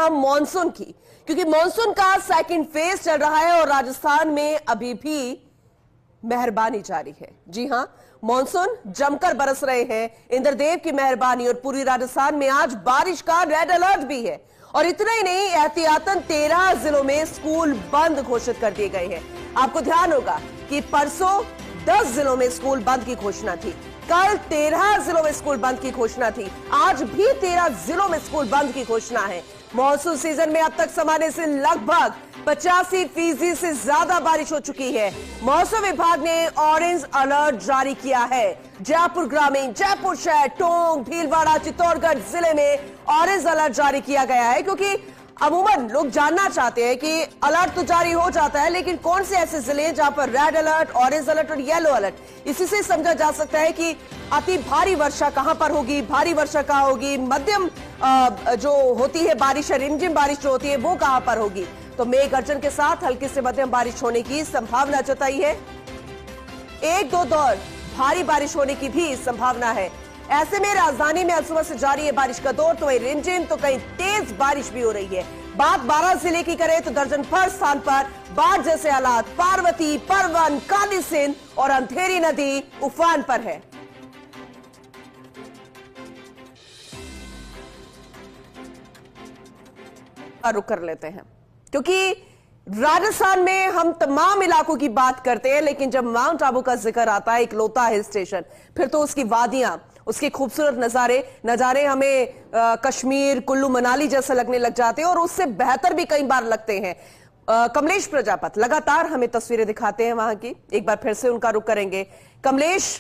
हम मॉनसून की, क्योंकि मॉनसून का सेकंड फेज चल रहा है और राजस्थान में अभी भी मेहरबानी जारी है। जी हां, मॉनसून जमकर बरस रहे हैं, इंद्रदेव की मेहरबानी, और पूरी राजस्थान में आज बारिश का रेड अलर्ट भी है। और इतना ही नहीं, एहतियातन 13 जिलों में स्कूल बंद घोषित कर दिए गए हैं। आपको ध्यान होगा कि परसों 10 जिलों में स्कूल बंद की घोषणा थी, कल 13 जिलों में स्कूल बंद की घोषणा थी, आज भी 13 जिलों में स्कूल बंद की घोषणा है। मॉनसून सीजन में अब तक सामान्य से लगभग 85% से ज्यादा बारिश हो चुकी है। मौसम विभाग ने ऑरेंज अलर्ट जारी किया है। जयपुर ग्रामीण, जयपुर शहर, टोंक, भीलवाड़ा, चित्तौड़गढ़ जिले में ऑरेंज अलर्ट जारी किया गया है, क्योंकि अमूमन लोग जानना चाहते हैं कि अलर्ट तो जारी हो जाता है, लेकिन कौन से ऐसे जिले हैं जहां पर रेड अलर्ट, ऑरेंज अलर्ट और येलो अलर्ट। इसी से समझा जा सकता है कि अति भारी वर्षा कहां पर होगी, भारी वर्षा कहां होगी, मध्यम जो होती है बारिश, रिमझिम बारिश जो होती है वो कहां पर होगी। तो मेघ गर्जन के साथ हल्की से मध्यम बारिश होने की संभावना जताई है। एक दो दौर भारी बारिश होने की भी संभावना है। ऐसे में राजधानी में आज सुबह से जारी है बारिश का दौर, तो कहीं रिमझिम तो कहीं तेज बारिश भी हो रही है। बात 12 जिले की करें तो दर्जन भर स्थान पर बाढ़ जैसे हालात, पार्वती, परवन, काली सिंध और अंधेरी नदी उफान पर है। रुक कर लेते हैं, क्योंकि राजस्थान में हम तमाम इलाकों की बात करते हैं, लेकिन जब माउंट आबू का जिक्र आता है, इकलौता हिल स्टेशन, फिर तो उसकी वादियां, उसके खूबसूरत नजारे हमें कश्मीर, कुल्लू मनाली जैसे लगने लग जाते हैं, और उससे बेहतर भी कई बार लगते हैं। कमलेश प्रजापत लगातार हमें तस्वीरें दिखाते हैं वहां की, एक बार फिर से उनका रुख करेंगे। कमलेश,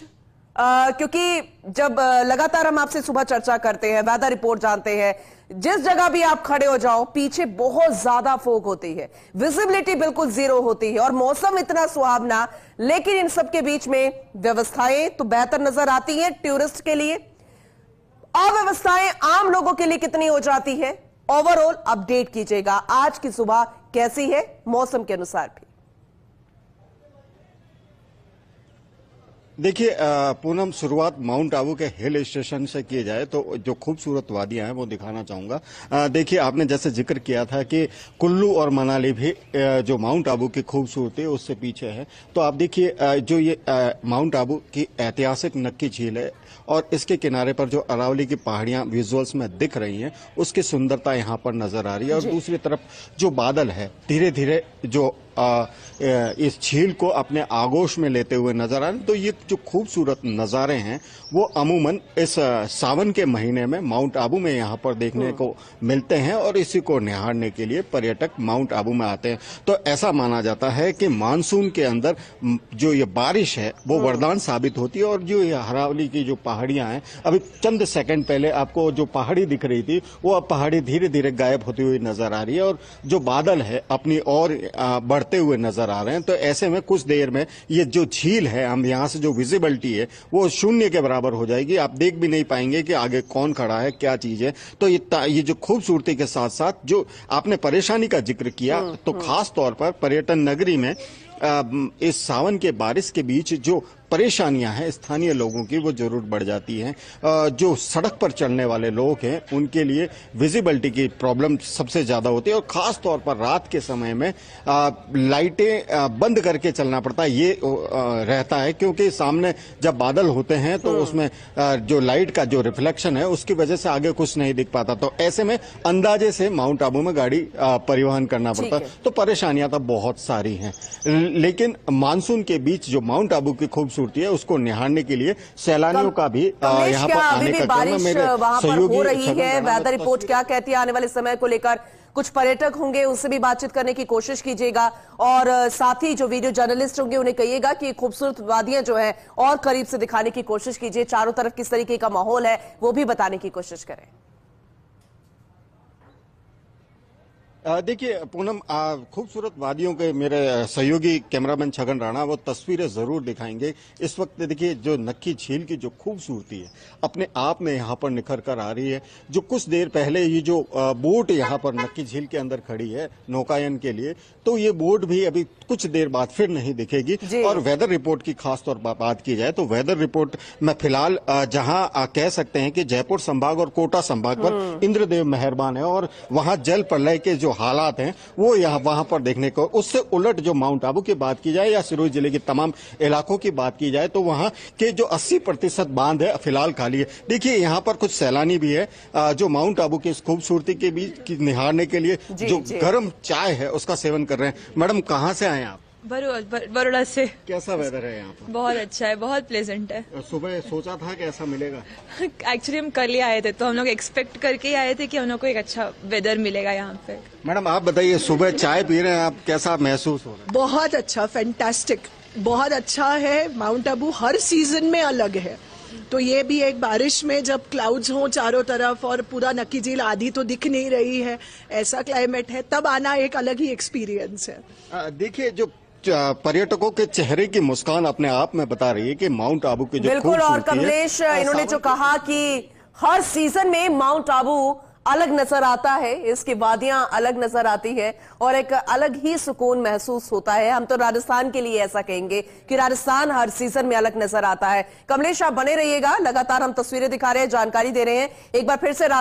क्योंकि जब लगातार हम आपसे सुबह चर्चा करते हैं, वेदर रिपोर्ट जानते हैं, जिस जगह भी आप खड़े हो जाओ पीछे बहुत ज्यादा फोग होती है, विजिबिलिटी बिल्कुल जीरो होती है और मौसम इतना सुहावना, लेकिन इन सब के बीच में व्यवस्थाएं तो बेहतर नजर आती हैं टूरिस्ट के लिए, अव्यवस्थाएं आम लोगों के लिए कितनी हो जाती है। ओवरऑल अपडेट कीजिएगा, आज की सुबह कैसी है मौसम के अनुसार भी। देखिए पूनम, शुरुआत माउंट आबू के हिल स्टेशन से किए जाए तो जो खूबसूरत वादियां हैं वो दिखाना चाहूंगा। देखिए, आपने जैसे जिक्र किया था कि कुल्लू और मनाली भी जो माउंट आबू की खूबसूरती है उससे पीछे है, तो आप देखिए जो ये माउंट आबू की ऐतिहासिक नक्की झील है और इसके किनारे पर जो अरावली की पहाड़ियां विजुअल्स में दिख रही हैं उसकी सुंदरता यहाँ पर नजर आ रही है। और दूसरी तरफ जो बादल है धीरे धीरे जो इस झील को अपने आगोश में लेते हुए नजर आ रहे हैं, तो ये जो खूबसूरत नजारे हैं वो अमूमन इस सावन के महीने में माउंट आबू में यहाँ पर देखने को मिलते हैं और इसी को निहारने के लिए पर्यटक माउंट आबू में आते हैं। तो ऐसा माना जाता है कि मानसून के अंदर जो ये बारिश है वो वरदान साबित होती है। और जो ये अरावली की जो पहाड़ियां हैं, अभी चंद सेकंड पहले आपको जो पहाड़ी दिख रही थी वो अब पहाड़ी धीरे धीरे गायब होती हुई नजर आ रही है और जो बादल है अपनी ओर बढ़ते हुए नजर आ रहे हैं। तो ऐसे में कुछ देर में ये जो झील है, हम यहाँ से जो विजिबिलिटी है वो शून्य के बराबर हो जाएगी, आप देख भी नहीं पाएंगे कि आगे कौन खड़ा है, क्या चीज है। तो ये जो खूबसूरती के साथ साथ जो आपने परेशानी का जिक्र किया, तो खास तौर पर पर्यटन नगरी में इस सावन के बारिश के बीच जो परेशानियां हैं स्थानीय लोगों की वो जरूर बढ़ जाती हैं। जो सड़क पर चलने वाले लोग हैं उनके लिए विजिबिलिटी की प्रॉब्लम सबसे ज्यादा होती है और खास तौर पर रात के समय में लाइटें बंद करके चलना पड़ता है। ये रहता है क्योंकि सामने जब बादल होते हैं तो उसमें जो लाइट का जो रिफ्लेक्शन है उसकी वजह से आगे कुछ नहीं दिख पाता। तो ऐसे में अंदाजे से माउंट आबू में गाड़ी परिवहन करना पड़ता है। तो परेशानियां तो बहुत सारी हैं, लेकिन मानसून के बीच जो माउंट आबू की खूबसूरती है उसको निहारने के लिए सैलानियों का भी यहाँ पर आने का बारिश वहां पर हो रही है। वेदर रिपोर्ट क्या कहती है आने वाले समय को लेकर? कुछ पर्यटक होंगे उससे भी बातचीत करने की कोशिश कीजिएगा और साथ ही जो वीडियो जर्नलिस्ट होंगे उन्हें कहिएगा कि खूबसूरत वादियां जो है और करीब से दिखाने की कोशिश कीजिए, चारों तरफ किस तरीके का माहौल है वो भी बताने की कोशिश करें। देखिए पूनम, खूबसूरत वादियों के मेरे सहयोगी कैमरामैन छगन राणा वो तस्वीरें जरूर दिखाएंगे। इस वक्त देखिए जो नक्की झील की जो खूबसूरती है अपने आप में यहाँ पर निखर कर आ रही है। जो कुछ देर पहले ये जो बोट यहाँ पर नक्की झील के अंदर खड़ी है नौकायन के लिए, तो ये बोट भी अभी कुछ देर बाद फिर नहीं दिखेगी। और वेदर रिपोर्ट की खास तौर पर बात की जाए तो वेदर रिपोर्ट में फिलहाल जहाँ कह सकते हैं कि जयपुर संभाग और कोटा संभाग पर इंद्रदेव मेहरबान है और वहाँ जल प्रलय के जो हालात हैं वो यहाँ वहां पर देखने को, उससे उलट जो माउंट आबू की बात की जाए या सिरोही जिले के तमाम इलाकों की बात की जाए तो वहां के जो 80% बांध है फिलहाल खाली है। देखिए यहाँ पर कुछ सैलानी भी है जो माउंट आबू की इस खूबसूरती के बीच निहारने के लिए जो गर्म चाय है उसका सेवन कर रहे हैं। मैडम कहाँ से आए आप? बड़ौदा से। कैसा वेदर है यहाँ पर? बहुत अच्छा है, बहुत प्लेजेंट है। सुबह सोचा था कि ऐसा मिलेगा? एक्चुअली हम कल ही आए थे तो हम लोग एक्सपेक्ट करके ही आए थे कि हम लोग को एक अच्छा वेदर मिलेगा यहाँ पे। मैडम आप बताइए, सुबह चाय पी रहे हैं आप, कैसा महसूस हो रहा है? बहुत अच्छा, फैंटास्टिक, बहुत अच्छा है। माउंट आबू हर सीजन में अलग है, तो ये भी एक बारिश में जब क्लाउड्स हों चारों तरफ और पूरा नक्की झील आधी तो दिख नहीं रही है, ऐसा क्लाइमेट है, तब आना एक अलग ही एक्सपीरियंस है। देखिए जो पर्यटकों के चेहरे की मुस्कान अपने आप में बता रही है कि माउंट आबू की जो बिल्कुल। और कमलेश, इन्होंने जो कहा कि हर सीजन में माउंट आबू अलग नजर आता है, इसकी वादियां अलग नजर आती है और एक अलग ही सुकून महसूस होता है। हम तो राजस्थान के लिए ऐसा कहेंगे कि राजस्थान हर सीजन में अलग नजर आता है। कमलेश आप बने रहिएगा, लगातार हम तस्वीरें दिखा रहे हैं, जानकारी दे रहे हैं। एक बार फिर से